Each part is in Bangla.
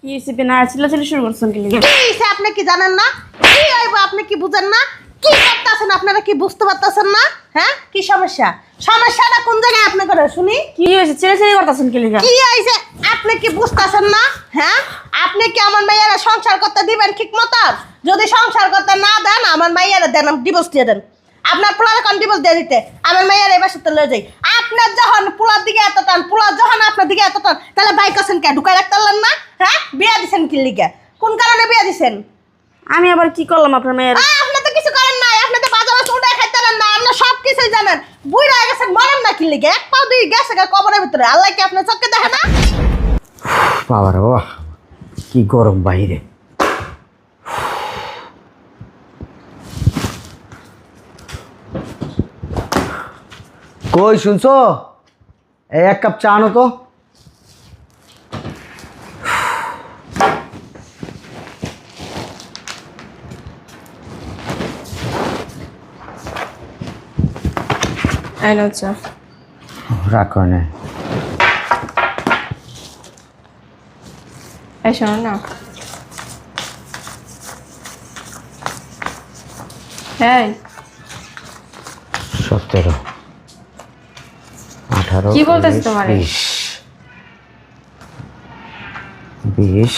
কি হইছে বিনা চিল্লাচিল্লি শুরু করছেন কি লিগে? কি হইছে আপনি কি জানেন না? কি হইব আপনি কি বুঝেন না? কি করতেছেন আপনারা কি বুঝতে পারতেছেন না? হ্যাঁ কি সমস্যা? সমস্যাটা কোন জায়গায় আপনি করে শুনি? কি হইছে চিল্লাচিল্লি করতেছেন কি লিগে? কি হইছে আপনি কি বুঝতেছেন না? হ্যাঁ আপনি কি আমার মাইয়ারা সংসার করতে দিবেন ঠিক মতো? যদি সংসার করতে না দেন আমার মাইয়ারা দেন ডিভোর্স দিয়ে দেন। আপনার পোলার কোন ডিভোর্স দিয়ে দিতে আমার মাইয়ার এবার সাথে লয়ে যাই। আপনার যখন পোলার দিকে এত টান পোলার যখন আপনার দিকে এত টান তাহলে বাইক আছেন কে ঢুকাই রাখতে পারলেন না? হ্যাঁ বিয়া দিছেন কি লিগে? কোন কারণে বিয়া দিছেন? আমি আবার কি করলাম আপনার মেয়ের? আপনি তো কিছু করেন নাই, আপনি তো বাজার মাছ উঠে খাইতে পারেন না, আপনি সব কিছুই জানেন। বুইড়া হয়ে গেছেন মরেন না কি লিগে? এক পা দুই গেছে কবরের ভিতরে, আল্লাহ কি আপনার চোখে দেখে না? বাবা রে বাবা, কি গরম বাইরে। কই শুনছো? এই এক কাপ চা আনো তো। আচ্ছা রাখো না। এই শোনো না, হ্যাঁ 17 18 কি বলতেছি তোমারে? 20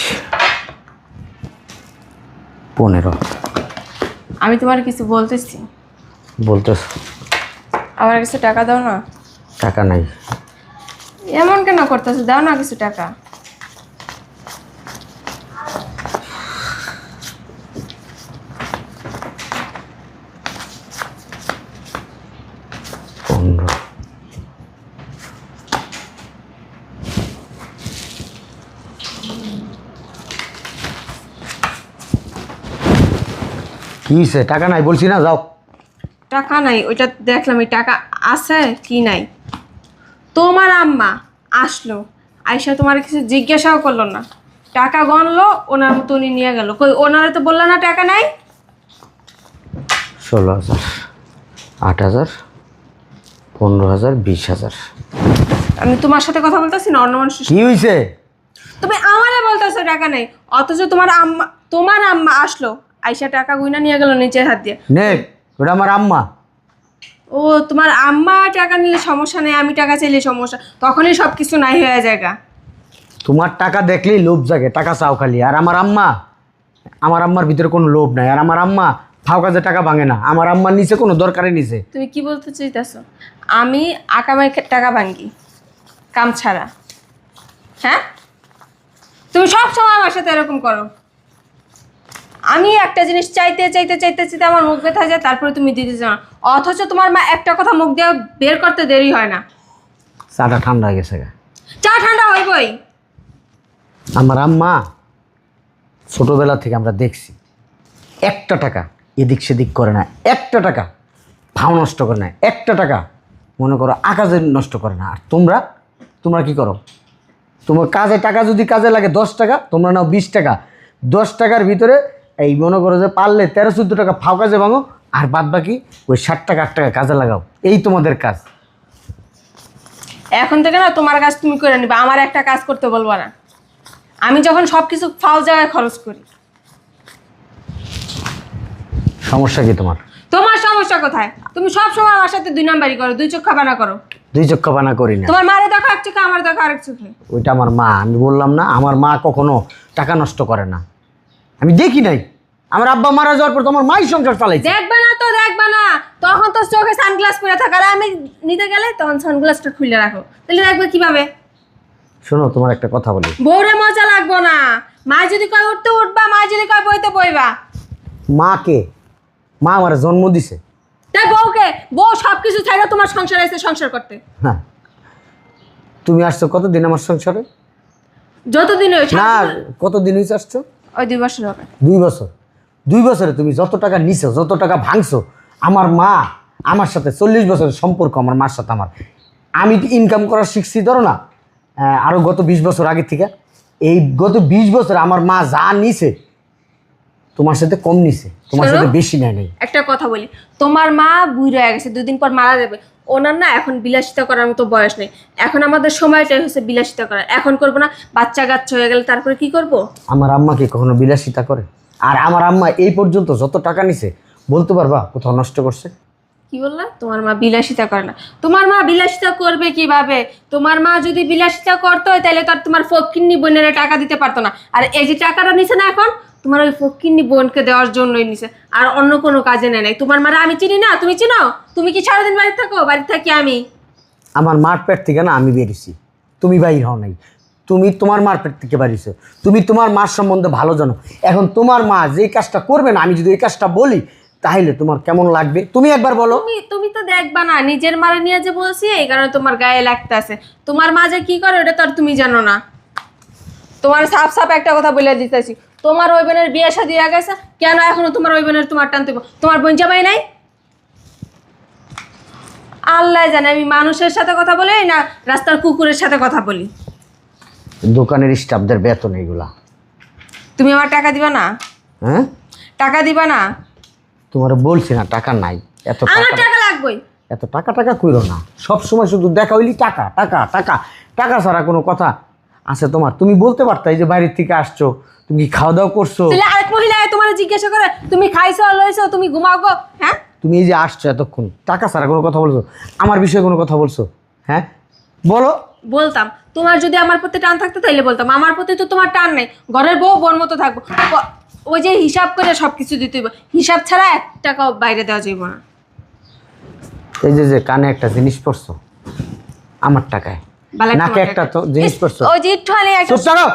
15 আমি তোমার কিছু বলতেছি, বলতেছ? আমার কিছু টাকা দাও না। টাকা নাই। এমন কেন করতেছো? দাও না কিছু টাকা। কি হইছে? টাকা নাই বলছি না, যাও। টাকা নাই ওইটা দেখলাম, এই টাকা আছে কি নাই। তোমার আম্মা আসলো, আয়সা তোমার কিছু জিজ্ঞাসাও করলো না, টাকা গণলো ওনার মতো উনি নিয়ে গেল। কই ওনারা তো বললো না টাকা নাই। 16,000 8,000 15,000 20,000। আমি তোমার সাথে কথা বলতেছি না অন্য মানুষের সাথে। কি হইছে? তুমি আমারে বলতেছো টাকা নাই, অথচ তোমার আম্মা আসলো, আয়সা টাকা গুইনা নিয়ে গেল নিচের হাত দিয়ে। নে, ওটা আমার আম্মা। ও তোমার আম্মা টাকা নিলে সমস্যা নেই, আমি টাকা চাইলে সমস্যা, তখনই সব কিছু নাই হয়ে যায় গা। তোমার টাকা দেখলেই লোভ জাগে, টাকা চাও খালি। আর আমার আম্মার ভিতরে কোনো লোভ নাই। আর আমার আম্মা ফাও কাজে টাকা ভাঙে না। আমার আম্মার নিচে কোনো দরকারই নিচে। তুমি কি বলতে চাইতেছো? আমি আকামাই টাকা ভাঙ্গি কাম ছাড়া? হ্যাঁ তুমি সব সময় আমার সাথে এরকম করো। আমি একটা জিনিস চাইতে চাইতে চাইতে চাইতে আমার মুখ ব্যথা যায়, তারপরে তুমি দিতে চাও না। অথচ তোমার মা একটা কথা মুখ দিয়ে বের করতে দেরি হয় না। চাটা ঠান্ডা হয়ে গেছে গা। চা ঠান্ডা হইবই। আমার আম্মা ছোটবেলা থেকে আমরা দেখছি, একটা টাকা এদিক সেদিক করে না, একটা টাকা ভাও নষ্ট করে না, একটা টাকা মনে করো আকাশে নষ্ট করে না। আর তোমরা কি করো? তোমার কাজে টাকা যদি কাজে লাগে 10 টাকা, তোমরা নাও 20 টাকা। 10 টাকার ভিতরে এই মনে করো যে পারলে 13-14 টাকা ফাও কাজে ভাঙো, আর বাদ বাকি ওই 60 টাকা 8 টাকা কাজে লাগাও। এই তোমাদের কাজ। এখন থেকে না তোমার কাজ তুমি করে নিবা, আমার একটা কাজ করতে বলবো না। আমি যখন সব কিছু ফাও জায়গায় খরচ করি। সমস্যা কি তোমার? তোমার সমস্যা কোথায়? তুমি সব সময় আমার সাথে দুই নাম্বারই করো, দুই চোখা বানা করো। দুই চক্ষা বানা করি না। তোমার মারে দেখো এক চোখে, আমার দেখো আরেক চোখে। ওইটা আমার মা। আমি বললাম না, আমার মা কখনো টাকা নষ্ট করে না। আমি দেখি নাই, আমার আব্বা মারা যাওয়ার পর তো আমার মাই সংসার চালাইছে। দেখবে না তো দেখবে না, তখন তো চোখে সানগ্লাস পরে থাকে, আর আমি নিতে গেলে তখন সানগ্লাসটা খুলে রাখো, তাহলে দেখবে কিভাবে? শোনো, তোমার একটা কথা বলি। বউরে মজা লাগবো না। মা যদি কয় উঠতে উঠবা, মা যদি কয় বইতে বইবা। মাকে, মা আমার জন্ম দিছে। তাই বউ সবকিছু ছাইড়া তোমার সংসারে এসে সংসার করতে। হ্যাঁ, তুমি আসছো কতদিন আমার সংসারে? যতদিন ওই না, কতদিন হয়েছে আসছো? ওই 2 বছর হবে। 2 বছর। 2 বছরে তুমি যত টাকা নিছো, যত টাকা ভাঙছো, আমার মা আমার সাথে 40 বছরের সম্পর্ক আমার মার সাথে আমার। আমি ইনকাম করা শিখছি ধরো না আরও গত 20 বছর আগে থেকে। এই গত 20 বছর আমার মা যা নিছে তোমার সাথে কম নিছে, তোমার সাথে বেশি নেয় নাই। একটা কথা বলি, তোমার মা বুড়ো হয়ে গেছে, 2 দিন পর মারা যাবে। ওনার না এখন বিলাসিতা করার মতো বয়স নেই। এখন আমাদের সময়টাই হচ্ছে বিলাসিতা করার। এখন করবো না, বাচ্চা কাচ্চা হয়ে গেলে তারপরে কি করব? আমার আম্মা কি কখনো বিলাসিতা করে? আর আমার আম্মা এই পর্যন্ত যত টাকা নিছে বলতে পারবা কোথাও নষ্ট করছে? কি বললা? তোমার মা বিলাসিতা করে না? তোমার মা বিলাসিতা করবে কিভাবে? তোমার মা যদি বিলাসিতা করতো তাহলে তো আর তোমার ফকিন্নি বোনের টাকা দিতে পারতো না। আর এই যে টাকাটা নিছে না এখন, তোমার ওই ফকিন্নি বোনকে দেওয়ার জন্যই নিছে, আর অন্য কোনো কাজে নেয় নাই। তোমার মারা আমি চিনি না? তুমি চিনো? তুমি কি সারাদিন বাড়িতে থাকো? বাড়িতে থাকি আমি। আমার মার পেট থেকে না আমি বেরিয়েছি, তুমি বাইর হও নাই। তুমি তোমার মার পেট থেকে বেরিয়েছো, তুমি তোমার মার সম্বন্ধে ভালো জানো। এখন তোমার মা যে কাজটা করবে না, আমি যদি এই কাজটা বলি তাহলে তোমার কেমন লাগবে তুমি একবার বলো। তুমি তো দেখবা না, নিজের মারা নিয়ে যে বলছি এই কারণে তোমার গায়ে লাগতে আছে। তোমার মা যে কি করে ওটা তো আর তুমি জানো না। তোমার সাফ সাফ একটা কথা বলে দিতেছি, তোমার ওই বোনের বিয়ে শাদী হয়ে গেছে, কেন এখনো তোমার ওই বোনের তোমার টানতে তোমার বোন জামাই নাই? আল্লাহ জানে আমি মানুষের সাথে কথা বলি না রাস্তার কুকুরের সাথে কথা বলি। দোকানের স্টাফদের বেতন এগুলা। তুমি আমার টাকা দিবা না? হ্যাঁ, টাকা দিবা না? তোমার বলছি না টাকা নাই। এত আমার টাকা টাকা লাগবেই। এত টাকা টাকা কইরো না, সব সময় শুধু দেখা হইলি টাকা টাকা টাকা টাকা ছাড়া কোনো কথা আছে তোমার? তুমি বলতে পারতা এই যে বাইরের থেকে আসছো, তুমি কি খাওয়া দাওয়া করছো? তাহলে আরেক মহিলা তোমার জিজ্ঞাসা করে তুমি খাইছো লইছো তুমি ঘুমাও গো? হ্যাঁ, তুমি এই যে আসছো এতক্ষণ টাকা ছাড়া কোনো কথা বলছো? আমার বিষয়ে কোনো কথা বলছো? হ্যাঁ বলো। বলতাম। তোমার যদি আমার প্রতি টান থাকতো তাইলে বলতাম। আমার প্রতি তো তোমার টান নেই। ঘরের বউ বোন মতো থাকবো। ওই যে হিসাব করে সব কিছু দিতে হইব, হিসাব ছাড়া 1 টাকাও বাইরে দেওয়া যাইব না। এই যে যে কানে একটা জিনিস পরছো আমার টাকায়, বালা নাকে তোমার একটা তো জিনিস পরছো ওই যে একটুখানি একটা চুপ থাকো,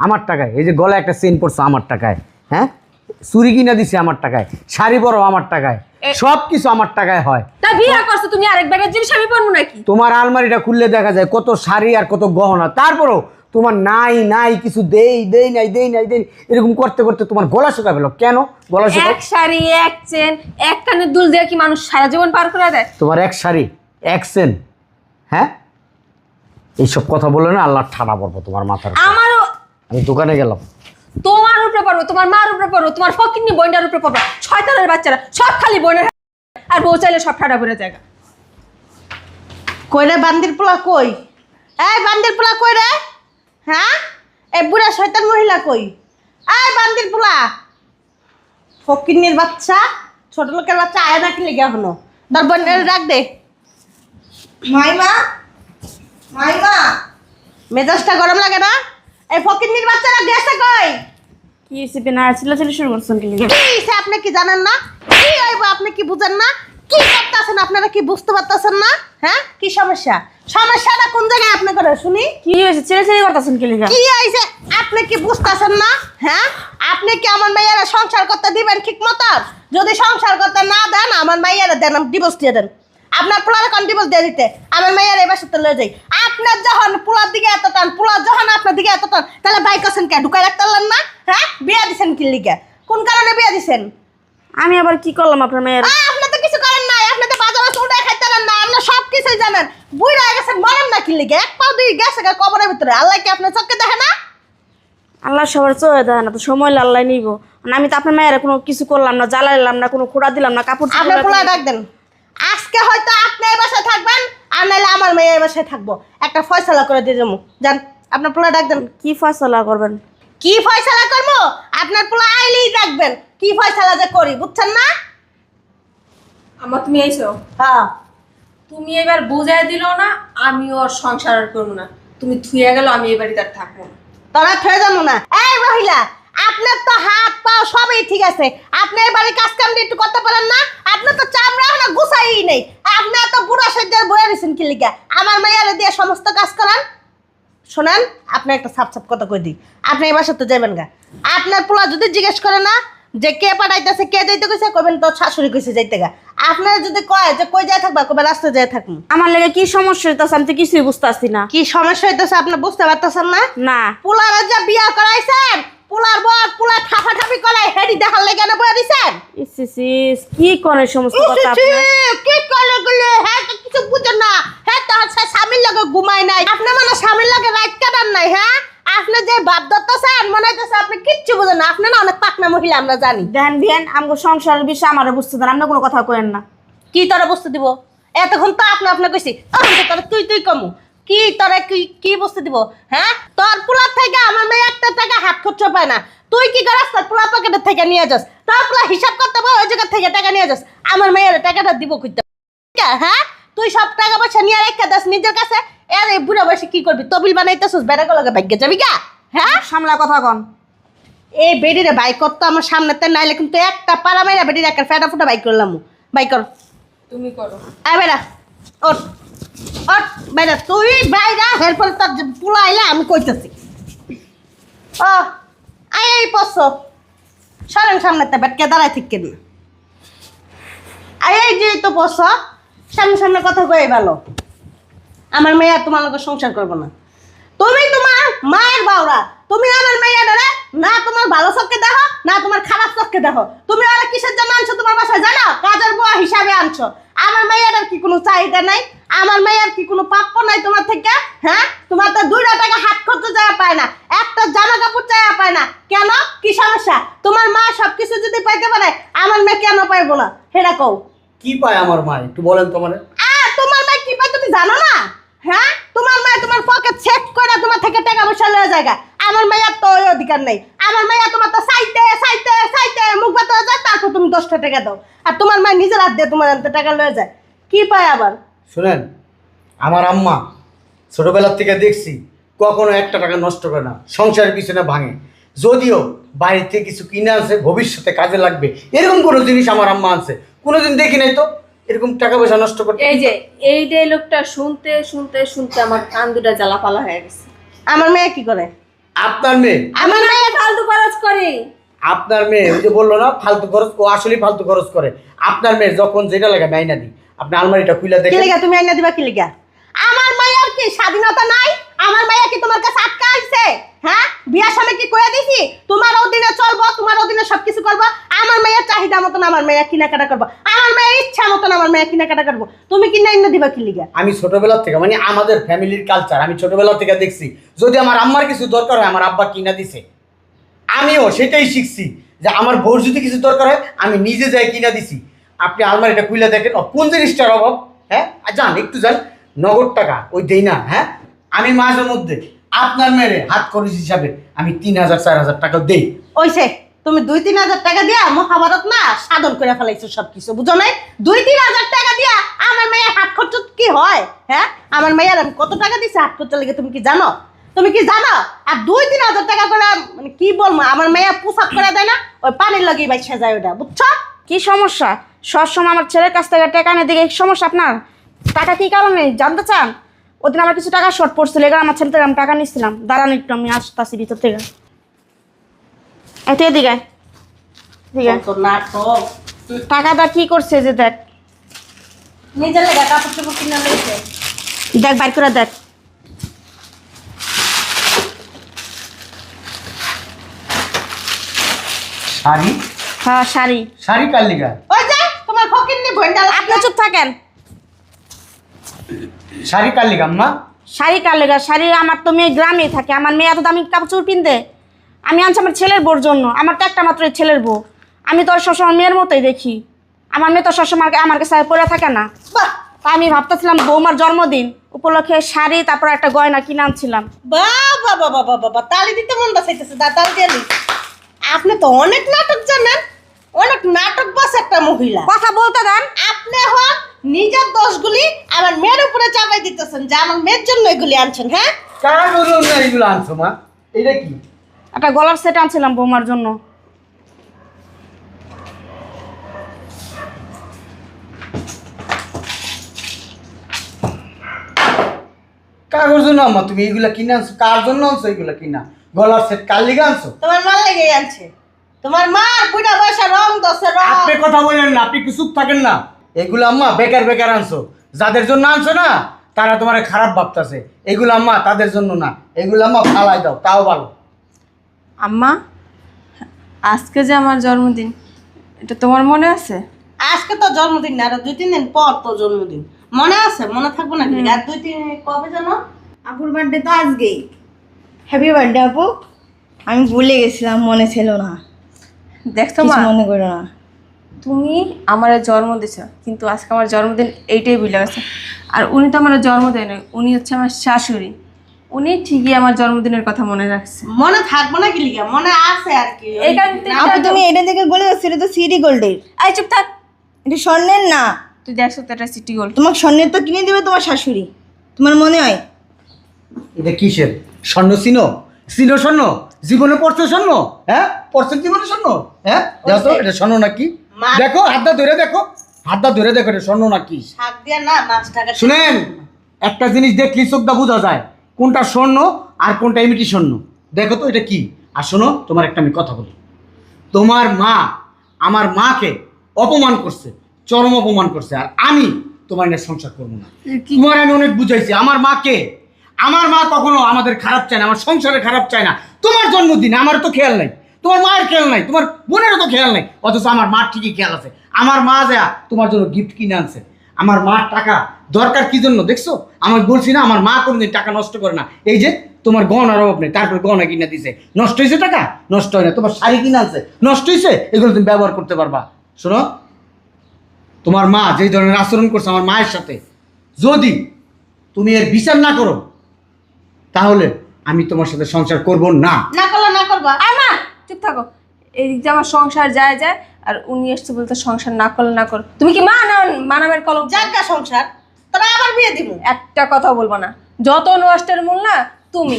আমার টাকায়। এই যে গলায় একটা চেইন পরছো আমার টাকায়, হ্যাঁ চুরি কিনা দিছে আমার টাকায়, শাড়ি পরো আমার টাকায়, সব কিছু আমার টাকায় হয়। তা বিয়ে করছো তুমি আরেক ব্যাগের জিনিস আমি পরবো নাকি? তোমার আলমারিটা খুললে দেখা যায় কত শাড়ি আর কত গহনা, তারপরও তোমার নাই নাই কিছু দেই দেই নাই দেই নাই দেই, এরকম করতে করতে তোমার গলা শুকা গেল। কেন গলা শুকা? এক শাড়ি, এক চেন, এক কানের দুল দিয়ে কি মানুষ সারা জীবন পার করে দেয়? তোমার এক শাড়ি এক চেন, হ্যাঁ এইসব কথা বলে না আল্লাহ ঠাড়া পড়বো তোমার মাথার উপর। আমারও আমি দোকানে গেলাম, তোমার উপরে পড়বো, তোমার মার উপরে পড়বো, তোমার ফকিন্নি বোনটার উপরে পড়বো। শয়তানের বাচ্চারা সব খালি বোনের, আর বউ চাইলে সব ঠাডা ভরে জায়গা। কই রে বান্দির পোলা কই? এই বান্দির পোলা কই রে? হ্যাঁ, এই বুড়া শয়তান মহিলা কই? এই বান্দির পোলা, ফকিন্নির বাচ্চা, ছোট লোকের বাচ্চা আয় না কি লেগে এখনো? দরবার রাখ দে। মাইমা, মাইমা, মেজাজটা গরম লাগে না? এই ফকিন্নির বাচ্চারা গেছে কই? কি হয়েছে বিনা চিল্লাচিল্লি শুরু করছেন কি লিগা? কি হইছে আপনি কি জানেন না? কি হইব আপনি কি বুঝেন না? কি করতেছেন আপনারা কি বুঝতে পারতেছেন না? হ্যাঁ, কি সমস্যা? সমস্যাটা কোন জায়গায় আপনি করে শুনি? কি হয়েছে চিল্লাচিল্লি করতেছেন কি লিগা? কি হইছে আপনি কি বুঝতেছেন না? হ্যাঁ, আপনি কি আমার মেয়েরা সংসার করতে দিবেন ঠিক মতো? যদি সংসার করতে না দেন আমার মেয়েরা দেন ডিভোর্স দিয়ে দেন। আপনার পোলার কোন ডিভোর্স দিয়ে দিতে আমার মেয়ের এবার সাথে লয়ে যাই। আপনার যখন পোলার দিকে এত টান, পোলার যখন আপনার দিকে এত টান, তাহলে বাইক আছেন কে ঢুকাই রাখতে পারলেন না? হ্যাঁ, বিয়া দিছেন কি লিগে? কোন কারণে বিয়া দিছেন? আমি আবার কি করলাম আপনার মেয়ের? আপনি তো কিছু করেন নাই, আপনি তো বাজারে চুলটা খাইতে পারেন না, আপনি সব কিছুই জানেন। বুইড়া গেছেন মরেন না কি লিগে? এক পাও দুই গেছে কবরের ভিতরে, আল্লাহ কি আপনার চোখে দেখে না? আল্লাহ সবার চোখে দেয় না, তো সময় হলে আল্লাহ নিব। আমি তো আপনার মেয়ের কোনো কিছু করলাম না, জ্বালাইলাম না, কোনো খোড়া দিলাম না, কাপড় আপনি পোলা ডাক দেন। আজকে হয়তো আপনি এই বাসায় থাকবেন, আর নাহলে আমার মেয়ে এই বাসায় থাকবো। একটা ফয়সালা করে দিয়ে যাবো। যান, আপনার পোলা ডাক দেন। কি ফয়সালা করবেন? কি ফয়সালা করবো? আপনার পোলা আইলেই ডাকবেন। কি ফয়সালা যে করি বুঝছেন না? আমার তুমি আইছো, হ্যাঁ, তুমি এবার বুঝাই দিল না, আমি ওর সংসার আর করবো না। তুমি থুয়ে গেল, আমি এই বাড়িতে আর থাকবো না। তোরা থয়ে যাবো না। এই মহিলা, আপনার তো হাত পা সবই ঠিক আছে, আপনি এই বাড়ির কাজ কাম একটু করতে পারেন না? আপনার তো চামড়া না গুছাই নেই, আপনি এত বুড়া সজ্জার বয়ে দিয়েছেন কি লিগা? আমার মেয়েরা দিয়ে সমস্ত কাজ করান। শোনেন, আপনি একটা সাপ সাপ কথা কই দিই, আপনি এই বাসাতে যাবেন গা। আপনার পোলা যদি জিজ্ঞেস করে না যে কে পাঠাইতেছে, কে যাইতে কইছে, কবেন তো শাশুড়ি কইছে যাইতে গা। আপনারা যদি কয় যে কই যায় থাকবা, কবে রাস্তায় যায় থাকুন। আমার লেগে কি সমস্যা হইতেছে আমি তো কিছুই বুঝতেছি না। কি সমস্যা হইতেছে আপনি বুঝতে পারতেছেন না? না পোলারে যে বিয়া করাইছেন, পোলার বর পোলা ঠাফাঠাফি করাই হেডি দেখার লেগে না বয়া দিছেন। ইস ইস ইস, কি করে সমস্ত কথা ইসি, আপনার? কি কলে গলে হ্যাঁ তো কিছু বুঝেন না। হ্যাঁ তো হচ্ছে স্বামীর লগে ঘুমাই নাই, আপনি মানে স্বামীর লগে রাত কাটান নাই। হ্যাঁ, আপনি যে বাপ দত্তাছেন মনে হইতেছে আপনি কিচ্ছু বুঝেন না। আপনি না অনেক পাকনা মহিলা, আমরা জানি। ধ্যান বিয়ান আমগো সংসারের বিষয়ে আমারে বুঝতে দেন, আপনি কোনো কথা কইেন না। কি তোরা বুঝতে দিব? এতক্ষণ তো আপনা কইছি তখন তো তোরা তুই কমু কি তোরা কি বসতে দিব হ্যাঁ তোর পোলার থেকে আমার মেয়ে একটা টাকা হাত খরচ পায় না তুই কি করাস তোর পোলা পকেটের থেকে নিয়ে যাস তোর পোলা হিসাব করতে পারো ওই জায়গা থেকে টাকা নিয়ে যাস আমার মেয়ের টাকাটা দিব কইতে হ্যাঁ তুই সব টাকা পয়সা নিয়ে রেখে দাস নিজের কাছে এর এই বুড়া বয়সে কি করবি তবিল বানাইতেছিস বেড়াকে লগে ভাগ্যে যাবি গা হ্যাঁ সামলা কথা কন। এই বেডিরে বাইক করতো আমার সামনেতে নাইলে কিন্তু একটা পাড়া মেরা বেডির একটা ফেটা ফুটা বাইক করলাম বাইক কর তুমি করো। আয় বেড়া ওঠ ওঠ বেড়া তুই বাইরা এরপর তোর পোলা আইলে আমি কইতেছি ও আয় এই পছ সরেন সামনেতে বেটকে দাঁড়ায় ঠিক কেন আয় এই যে তো পছ সামনে সামনে কথা কয়ে ভালো আমার মেয়ে আর তোমার লোকের সংসার করবো না তুমি তোমার মায়ের বাউরা তুমি আমার মেয়ে ধরে না তোমার ভালো চোখকে দেখো না তোমার খারাপ চোখকে দেখো তুমি ওরা কিসের জন্য আনছো তোমার বাসায় জানো কাজের বুয়া হিসাবে আনছো আমার মেয়েটার কি কোনো চাহিদা নাই আমার মেয়ের কি কোনো প্রাপ্য নাই তোমার থেকে হ্যাঁ তোমার তো 2 টাকা হাত খরচ চাওয়া পায় না একটা জামা কাপড় চাওয়া পায় না কেন কি সমস্যা তোমার মা সবকিছু যদি পাইতে পারে আমার মেয়ে কেন পাইবো না সেটা কও কি পায় আমার মা একটু বলেন তো মানে তোমার মা কি পায় তুমি জানো না হ্যাঁ তোমার মা তোমার পকেট চেক করে তোমার থেকে টাকা পয়সা লয়ে যায় আমার মায়ের তো ওই অধিকার নেই আমার মাইয়া তোমার তো চাইতে মুখ বাতা যায় তারপর তুমি 10টা টাকা দাও আর তোমার মা নিজের হাত দিয়ে তোমার আনতে টাকা লয়ে যায় কি পায় আবার শুনেন আমার আম্মা ছোটবেলার থেকে দেখছি কখনো একটা টাকা নষ্ট করে না সংসারের পিছনে ভাঙে যদিও বাইরে থেকে কিছু কিনে আনছে ভবিষ্যতে কাজে লাগবে এরকম কোনো জিনিস আমার আম্মা আনছে কোনোদিন দেখি নাই তো এরকম টাকা পয়সা নষ্ট করতে এই যে এই ডায়লগটা শুনতে শুনতে শুনতে আমার কান দুটা জ্বালাপালা হয়ে গেছে। আমার মেয়ে কি করে আপনার মেয়ে আমার মেয়ে ফালতু খরচ করে। আপনার মেয়ে ওই যে বললো না ফালতু খরচ ও আসলেই ফালতু খরচ করে আপনার মেয়ে যখন যেটা লাগে মাইনা দিই আপনি আলমারিটা খুলে কি দেখেন লিগা তুমি আইনা দিবা কি লিগা আমার মায়ের কি স্বাধীনতা নাই আমার মাইয়া কি তোমার কাছে আটকা আইছে হ্যাঁ বিয়ার সময় কি কইয়া দিছি তোমার অধীনে চলবো তোমার অধীনে সবকিছু করবো আমার মায়ের চাহিদা মতন আমার মেয়ে কেনাকাটা করবো আমার মেয়ের ইচ্ছা মতন আমার মেয়ে কেনাকাটা করবো তুমি কিনা আইনা দিবা কি লিগা আমি ছোটবেলা থেকে মানে আমাদের ফ্যামিলির কালচার আমি ছোটবেলা থেকে দেখছি যদি আমার আম্মার কিছু দরকার হয় আমার আব্বা কিনা দিছে আমিও সেটাই শিখছি যে আমার বউর যদি কিছু দরকার হয় আমি নিজে যাই কিনা দিছি আপনি আলমারিটা খুলে দেখেন কোন জিনিসটার অভাব হ্যাঁ যান একটু যান নগদ টাকা ওই দেই না হ্যাঁ আমি মাঝে মধ্যে আপনার মেরে হাত খরচ হিসাবে আমি 3,000 4,000 টাকা দেই ওইসে তুমি 2-3 হাজার টাকা দিয়া মহাভারত না সাধন করে ফেলাইছো সবকিছু বুঝো নাই 2-3 হাজার টাকা দিয়া আমার মেয়ের হাত খরচ কি হয় হ্যাঁ আমার মেয়ের আমি কত টাকা দিছি হাত খরচ লেগে তুমি কি জানো আর 2-3 হাজার টাকা করে মানে কি বলবো আমার মেয়ে পোশাক করে দেয় না ওই পানির লাগি বাইসা যায় ওটা বুঝছো কি সমস্যা সবসময় আমার ছেলের কাছ থেকে টাকা নিয়ে দিকে সমস্যা আপনার টাকা কি কারণে জানতে চান ওদিন আমার কিছু টাকা শর্ট পড়ছিল এখানে আমার ছেলে থেকে আমি টাকা নিচ্ছিলাম দাঁড়ান একটু আমি আসতেছি ভিতর থেকে এত এদিকে তো নাটক টাকাটা কি করছে যে দেখ নিজের লেগে কাপড় চোপড় কিনে নিয়েছে দেখ বাইর করে দেখ শাড়ি হ্যাঁ শাড়ি শাড়ি কার লিগা ওই যে তোমার ফকিন্নি ভন্ডা আপনি চুপ থাকেন শাড়ি কার লিগা আম্মা শাড়ি কার লেগা শাড়ি আমার তো মেয়ে গ্রামেই থাকে আমার মেয়ে এত দামি কাপড় চোপড় কিনতে আমি আনছি আমার ছেলের বউর জন্য আমার তো একটা মাত্র ছেলের বউ আমি তো আর সবসময় মেয়ের মতোই দেখি আমার মেয়ে তো সবসময় আমার কাছে পরে থাকে না বাহ তা আমি ভাবতেছিলাম বৌমার জন্মদিন উপলক্ষে শাড়ি তারপর একটা গয়না কিনে আনছিলাম বাবা বাবা বাবা বাবা তালি দিতে মন বাসাইতেছে দা তালি দিয়ে আপনি তো অনেক নাটক জানেন অনেক নাটক বাস একটা মহিলা কথা বলতে দেন আপনি হন নিজের দোষগুলি আমার মেয়ের উপরে চাপাই দিতেছেন যে আমার মেয়ের জন্য এগুলি আনছেন হ্যাঁ কার জন্য এইগুলো আনছো মা এটা কি একটা গলার সেট আনছিলাম বৌমার জন্য কার জন্য আম্মা তুমি এইগুলা কিনে আনছো কার জন্য আনছো এইগুলা কিনা গলার সেট কার লিগা আনছো তোমার মার লেগে আনছে তোমার মার বুড়া বয়সে রং দোষে রং আপনি কথা বলেন না আপনি একটু চুপ থাকেন না এগুলো আম্মা বেকার বেকার আনছো যাদের জন্য আনছো না তারা তোমার খারাপ ভাবতেছে এগুলো আম্মা তাদের জন্য না এগুলো আম্মা ফালাই দাও তাও ভালো আম্মা আজকে যে আমার জন্মদিন এটা তোমার মনে আছে? আজকে তো জন্মদিন না আর 2-3 দিন পর তো জন্মদিন মনে আছে মনে থাকবো না কি আর 2-3 কবে জানো আপুর বার্থডে তো আজকেই। হ্যাপি বার্থডে আপু। আমি ভুলে গেছিলাম, মনে ছিল না। দেখছো কিছু মা মনে করো না। তুমি আমার জন্ম দিছো, কিন্তু আজকে আমার জন্মদিন এইটাই ভুলে গেছে। আর উনি তো আমার জন্ম দেয় নাই, উনি হচ্ছে আমার শাশুড়ি। উনি ঠিকই আমার জন্মদিনের কথা মনে রাখছে। মনে থাকবো না কি লিগা, মনে আছে আর কি। এই কারণে আপু তুমি এটা দেখে বলে যাচ্ছ এটা তো সিটি গোল্ডের, এই চুপ থাক। এটা স্বর্ণের না। তুই দেখছো তো এটা সিটি গোল্ড। তোমাকে স্বর্ণের তো কিনে দেবে তোমার শাশুড়ি, তোমার মনে হয়? এটা কিসের স্বর্ণ? চিনো? চিনো স্বর্ণ? জীবনে পড়ছো স্বর্ণ? হ্যাঁ, পড়ছো জীবনে স্বর্ণ? হ্যাঁ, দেখো এটা স্বর্ণ নাকি? মা- দেখো হাতটা ধরে দেখো, হাতটা ধরে দেখো এটা স্বর্ণ নাকি। শাক দিয়া না মাছটাকে শুনেন, একটা জিনিস দেখলি চোখটা বোঝা যায় কোনটা স্বর্ণ আর কোনটা ইমিটি স্বর্ণ। দেখো তো এটা কি। আর শোনো, তোমার একটা আমি কথা বলি। তোমার মা আমার মাকে অপমান করছে, চরম অপমান করছে, আর আমি তোমার নিয়ে সংসার করবো না। তোমার আমি অনেক বুঝাইছি। আমার মাকে, আমার মা কখনো আমাদের খারাপ চায় না, আমার সংসারে খারাপ চায় না। তোমার জন্মদিন আমার তো খেয়াল নাই, তোমার মায়ের খেয়াল নাই, তোমার বোনেরও তো খেয়াল নাই, অথচ আমার মার ঠিকই খেয়াল আছে। আমার মা যা তোমার জন্য গিফট কিনে আনছে। আমার মার টাকা দরকার কি জন্য দেখছো? আমার বলছি না, আমার মা কোনোদিন টাকা নষ্ট করে না। এই যে তোমার গহনার অভাব নেই, তারপরে গহনা কিনে দিছে। নষ্ট হয়েছে টাকা? নষ্ট হয় না। তোমার শাড়ি কিনে আনছে, নষ্ট হয়েছে? এগুলো তুমি ব্যবহার করতে পারবা। শোনো, তোমার মা যেই ধরনের আচরণ করছে আমার মায়ের সাথে, যদি তুমি এর বিচার না করো তাহলে আমি তোমার সাথে সংসার করব না। না করলে না করবা। আমা চুপ থাকো। এদিক দিয়ে আমার সংসার যায় যায়, আর উনি এসছে বলতে সংসার না করলে না করো। তুমি কি মা না মানাবের কলম? জায়গা সংসার তোরা আবার বিয়ে দিব। একটা কথা বলবো না, যত নষ্টের মূল না তুমি।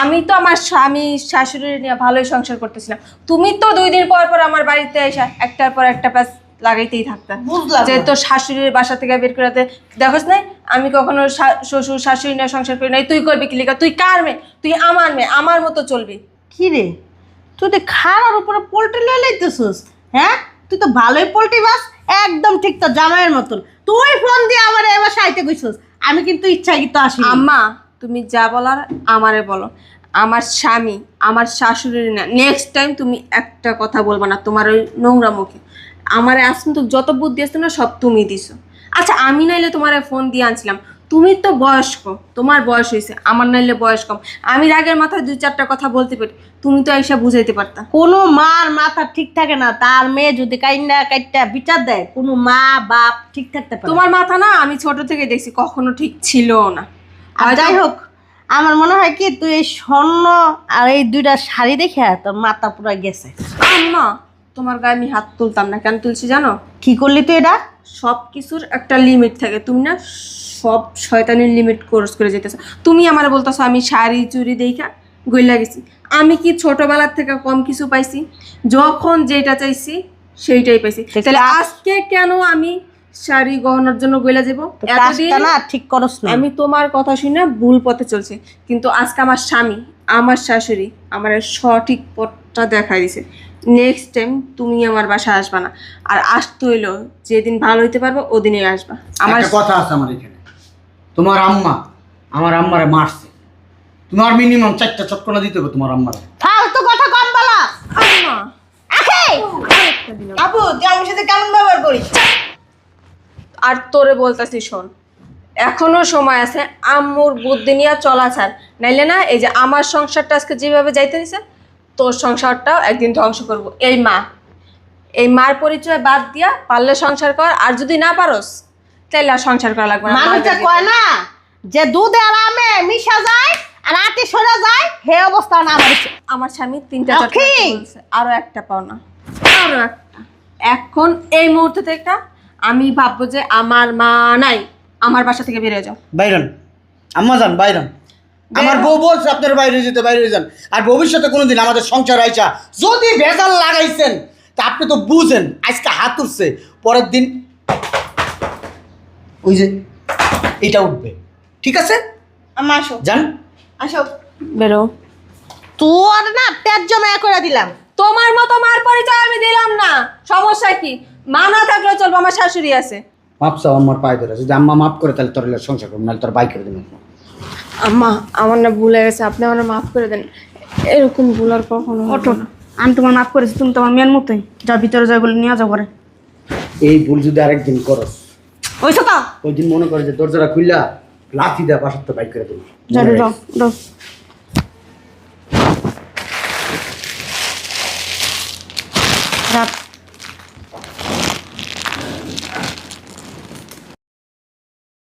আমি তো আমার স্বামী শাশুড়ি নিয়ে ভালোই সংসার করতেছিলাম। তুমি তো 2 দিন পর পর আমার বাড়িতে এসে একটার পর একটা প্যাচ লাগাইতেই থাকতা। বুঝলাম যে না। তোর শাশুড়ির বাসা থেকে বের করাতে দেখোস নাই? আমি কখনো শ্বশুর শাশুড়ি নিয়ে সংসার করি নাই। তুই করবি কি লিখা? তুই কার মেয়ে? তুই আমার মেয়ে, আমার মতো চলবি। কি রে, তুই তো খাড়ার উপরে পোল্ট্রি লয়ে লাইতেছিস। হ্যাঁ, তুই তো ভালোই পোল্ট্রি বাস, একদম ঠিক তো জামাইয়ের মতন। তুই ফোন দিয়ে আমার এবার সাইতে কইছিস, আমি কিন্তু ইচ্ছাকৃত আসি। আম্মা তুমি যা বলার আমারে বলো। আমার স্বামী আমার শাশুড়ির না। নেক্সট টাইম তুমি একটা কথা বলবা না তোমার ওই নোংরা মুখে। আমারে আসুন তো যত বুদ্ধি আসতো না সব তুমি দিছো। আচ্ছা আমি নাইলে তোমার ফোন দিয়ে আনছিলাম, তুমি তো বয়স্ক, তোমার বয়স হয়েছে, আমার নাইলে বয়স কম। আমি রাগের মাথায় 2-4টা কথা বলতে পারি, তুমি তো এসে বুঝাইতে পারতা। কোনো মার মাথা ঠিক থাকে না, তার মেয়ে যদি কাইটা বিচার দেয়, কোনো মা বাপ ঠিক থাকতে পারে না। তোমার মাথা না আমি ছোট থেকে দেখছি কখনো ঠিক ছিল না। আর যাই হোক, আমার মনে হয় কি তুই এই স্বর্ণ আর এই 2টা শাড়ি দেখে তোর মাথা পুরো গেছে। আম্মা তোমার গায়ে আমি হাত তুলতাম না, কেন তুলছি জানো? কি করলি তুই এটা? সব কিছুর একটা লিমিট থাকে, তুমি না সব শয়তানের লিমিট ক্রস করে যেতেছো। তুমি আমার বলতেছো আমি শাড়ি চুড়ি দেখা গইলা গেছি। আমি কি ছোটবেলার থেকে কম কিছু পাইছি? যখন যেটা চাইছি সেইটাই পাইছি। তাহলে আজকে কেন আমি শাড়ি গহনার জন্য গইলা যাবো? এতদিন কাজটা না ঠিক করস না। আমি তোমার কথা শুনে ভুল পথে চলছি, কিন্তু আজকে আমার স্বামী আমার শাশুড়ি আমার সঠিক পথটা দেখাই দিছে। নেক্সট টাইম তুমি আমার বাসায় আসবা না। আর আসতে হইলো যেদিন ভালো হইতে পারবো ওদিনই আসবা। আমার একটা কথা আছে আমার এখানে। তোমার আম্মা আমার আম্মারে মারছে, তোমার মিনিমাম 4টা চটকনা দিতে হবে তোমার আম্মারে। ফালতু কথা কম বলা। আম্মা, আপু তুই আমার সাথে কেমন ব্যবহার করিস? আর তোরে বলতেছি শোন, এখনো সময় আছে। আম্মুর বুদ্ধি নিয়ে চলা ছাড়, নাইলে না এই যে আমার সংসারটা আজকে যেভাবে যাইতে দিছে তোর সংসারটাও একদিন ধ্বংস করব। এই মার পরিচয় বাদ দিয়া পারলে সংসার কর, আর যদি না পারোস তাইলে আর সংসার করা লাগবে না। মানুষটা কয় না যে দুধে আর আমে মিশা যায় আর আটি সরে যায়, হে অবস্থা না আমার। আমার স্বামী 3টা লক্ষ্মী! বলছে, আরো একটা পাও না, আরো একটা। এখন এই মুহূর্তে থেকে আমি ভাববো যে আমার মা নাই, আমার বাসা থেকে বেরিয়ে যাও। বাইরন, আম্মা যান বাইরন। আমার বউ বলছে আপনার বাইরে যেতে, বাইরে যান। আর ভবিষ্যতে কোনোদিন আমাদের সংসার আইসা যদি ভেজাল লাগাইছেন তা আপনি তো বুঝেন, আজকে হাত উঠছে, পরের দিন ওই যে এটা উঠবে। ঠিক আছে, আম্মা আসো, যান। আসো। বেরো। তোর না তেজ জমা করে দিলাম। তোমার মতো মার পরিচয় আমি দিলাম না, সমস্যা কি? মা না থাকলেও চলবো, আমার শাশুড়ি আছে। মাপ চাও আম্মার পায়ে ধরে, যদি আম্মা মাফ করে তাহলে তোর হলে সংসার করবো, নাহলে তোর বাইক করে দেবেন। আম্মা আমার না ভুলে গেছে, আপনি আমার মাফ করে দেন। এরকম ভুল আর কখনো হবে ওঠো, না। আমি তোমার মাফ করেছি, তুমি তোমার মেয়ের মতোই। যা ভিতরে যা বলে নিয়ে যাও করে। এই ভুল যদি আরেকদিন করস, ওইসব তো ওই দিন মনে করে যে দরজাটা খুললা লাথি দেওয়া বাসার তো বাইক করে দেবো। যাও যাও যাও। রাত